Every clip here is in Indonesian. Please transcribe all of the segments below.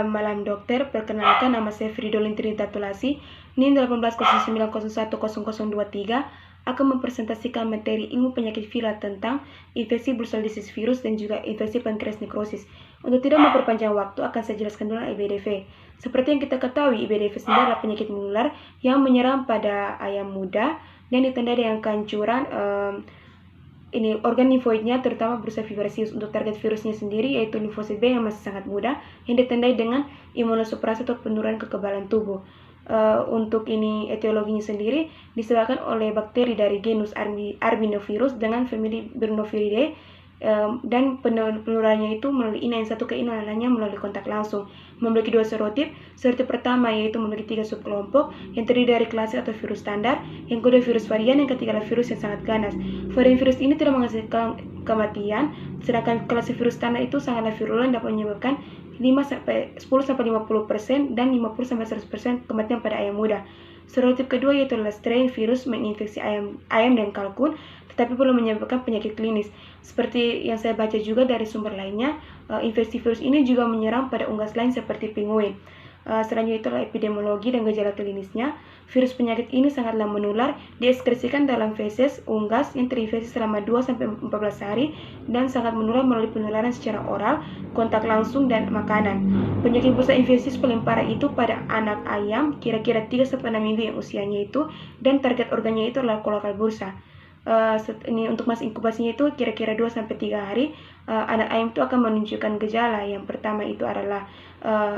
Selamat malam dokter, perkenalkan nama saya Fridolin Trinita Tulasi, NIM 1809010023 akan mempresentasikan materi ilmu penyakit viral tentang infeksi bursal disease virus dan juga infeksi pankreas nekrosis. Untuk tidak memperpanjang waktu, akan saya jelaskan dulu IBDV. Seperti yang kita ketahui, IBDV sendiri adalah penyakit menular yang menyerang pada ayam muda dan ditandai dengan kehancuran organ limfoidnya, terutama Brucella fibrosius. Untuk target virusnya sendiri yaitu limfosit B yang masih sangat muda, yang ditandai dengan imunosupresi atau penurunan kekebalan tubuh. Untuk etiologinya sendiri disebabkan oleh bakteri dari genus Arbinovirus dengan famili Burnophyridae, dan penularannya itu melalui ina yang satu ke ina lainnya melalui kontak langsung. Memiliki dua serotip. Serotip pertama yaitu memiliki 3 subkelompok yang terdiri dari klasik atau virus standar, yang kedua virus varian, yang ketiga adalah virus yang sangat ganas. Varian virus ini tidak menghasilkan kematian, sedangkan klasik virus standar itu sangatlah virulen, dapat menyebabkan 10-50% dan 50-100% kematian pada ayam muda. Serotip kedua yaitu adalah strain virus menginfeksi ayam dan kalkun, tetapi belum menyebabkan penyakit klinis. Seperti yang saya baca juga dari sumber lainnya, infeksi virus ini juga menyerang pada unggas lain seperti penguin. Selanjutnya itu adalah epidemiologi dan gejala klinisnya. Virus penyakit ini sangatlah menular, dieskresikan dalam feses unggas yang terinfeksi selama 2-14 hari dan sangat menular melalui penularan secara oral, kontak langsung, dan makanan. Penyakit bursal infeksius paling parah itu pada anak ayam, kira-kira 3-6 minggu yang usianya itu, dan target organnya itu adalah kolokal bursa. Ini untuk masa inkubasinya itu kira-kira 2-3 hari. Anak ayam itu akan menunjukkan gejala. Yang pertama itu adalah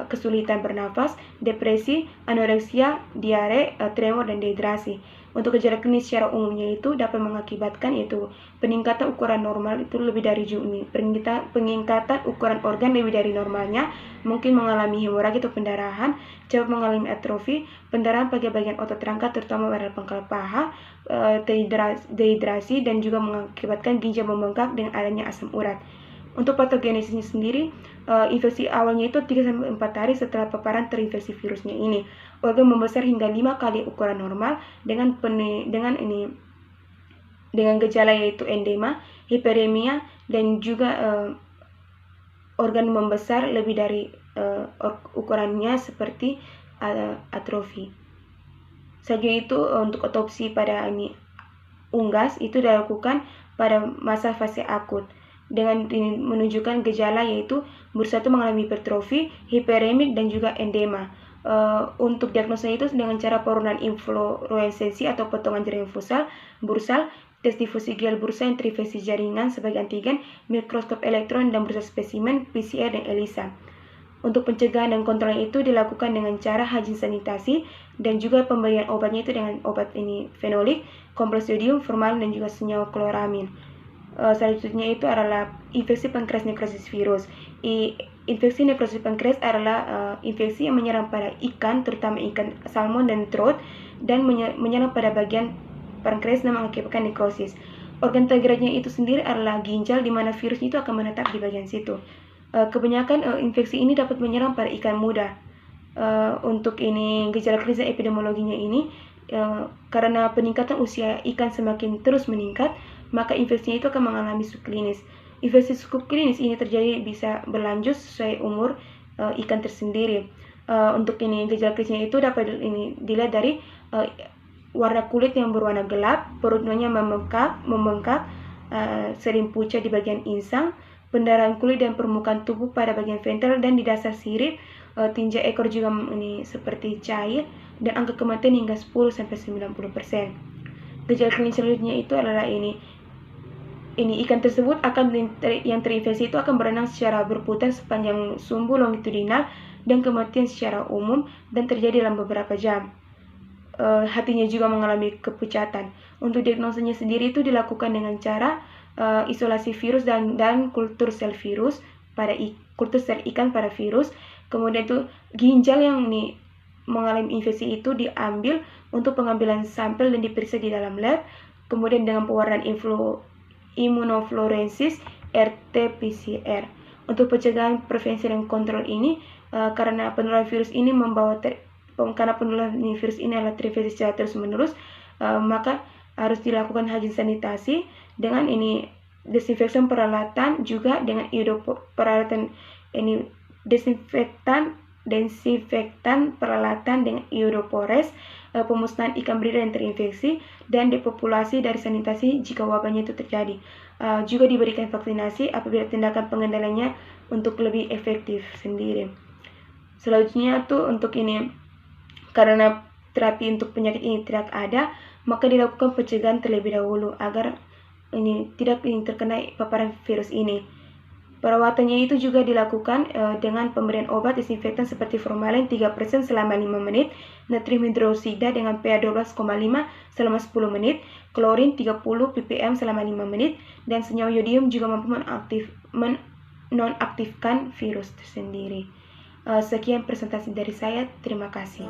kesulitan bernafas, depresi, anoreksia, diare, tremor, dan dehidrasi. Untuk gejala klinis secara umumnya itu dapat mengakibatkan yaitu peningkatan ukuran normal itu lebih dari peningkatan ukuran organ lebih dari normalnya, mungkin mengalami hemoragi atau pendarahan, cepat mengalami atrofi, pendarahan pada bagian otot rangka terutama pada pangkal paha, dehidrasi, dan juga mengakibatkan ginjal membengkak dengan adanya asam urat. Untuk patogenesisnya sendiri, infeksi awalnya itu 3-4 hari setelah paparan terinfeksi virusnya ini. Organ membesar hingga 5 kali ukuran normal dengan gejala yaitu endema, hiperemia, dan juga organ membesar lebih dari ukurannya seperti atrofi. Selanjutnya itu untuk otopsi pada unggas itu dilakukan pada masa fase akut dengan menunjukkan gejala yaitu bursa itu mengalami hipertrofi, hiperemik, dan juga endema. Untuk diagnosa itu dengan cara penurunan infloressensi atau potongan jaringan bursal, tes difusi gel bursa yang terinfeksi jaringan sebagai antigen, mikroskop elektron, dan bursa spesimen, PCR, dan ELISA. Untuk pencegahan dan kontrolnya itu dilakukan dengan cara higien sanitasi dan juga pemberian obatnya itu dengan obat fenolik, kompleks sodium, formalin, dan juga senyawa kloramin. Selanjutnya itu adalah infeksi pankreas nekrosis virus. Infeksi nekrosis pankreas adalah infeksi yang menyerang pada ikan, terutama ikan salmon dan trout, dan menyerang pada bagian pankreas dan mengakibatkan nekrosis. Organ targetnya itu sendiri adalah ginjal, di mana virus itu akan menetap di bagian situ. Kebanyakan infeksi ini dapat menyerang pada ikan muda. Untuk gejala klinis dan epidemiologinya ini, karena peningkatan usia ikan semakin terus meningkat, maka infeksinya itu akan mengalami subklinis. Infeksi subklinis ini terjadi bisa berlanjut sesuai umur ikan tersendiri. Untuk gejala klinisnya itu dapat dilihat dari warna kulit yang berwarna gelap, perutnya membengkak, sering pucat di bagian insang, pendarahan kulit dan permukaan tubuh pada bagian ventral dan di dasar sirip, tinja ekor juga seperti cair, dan angka kematian hingga 10-90%. Gejala klinis selanjutnya itu adalah ikan tersebut yang terinfeksi itu akan berenang secara berputar sepanjang sumbu longitudinal dan kematian secara umum dan terjadi dalam beberapa jam. Hatinya juga mengalami kepucatan. Untuk diagnosanya sendiri itu dilakukan dengan cara isolasi virus dan kultur sel virus kultur sel ikan pada virus. Kemudian itu ginjal yang mengalami infeksi itu diambil untuk pengambilan sampel dan diperiksa di dalam lab. Kemudian dengan pewarnaan imunofluoresis RT-PCR. Untuk pencegahan, prevensi, dan kontrol ini, karena penularan virus ini adalah terinfeksi secara terus-menerus, maka harus dilakukan higien sanitasi dengan desinfektan peralatan juga dengan peralatan desinfektan desinfektan, peralatan dengan iodopores, pemusnahan ikan breeder yang terinfeksi, dan depopulasi dari sanitasi jika wabahnya itu terjadi. Juga diberikan vaksinasi apabila tindakan pengendaliannya untuk lebih efektif sendiri. Selanjutnya tuh untuk ini, karena terapi untuk penyakit ini tidak ada, maka dilakukan pencegahan terlebih dahulu agar ini tidak terkena paparan virus ini. Perawatannya itu juga dilakukan dengan pemberian obat disinfektan seperti formalin 3% selama 5 menit, natrium hidroksida dengan pH 12,5 selama 10 menit, klorin 30 ppm selama 5 menit, dan senyawa yodium juga mampu menonaktifkan virus tersendiri. Sekian presentasi dari saya, terima kasih.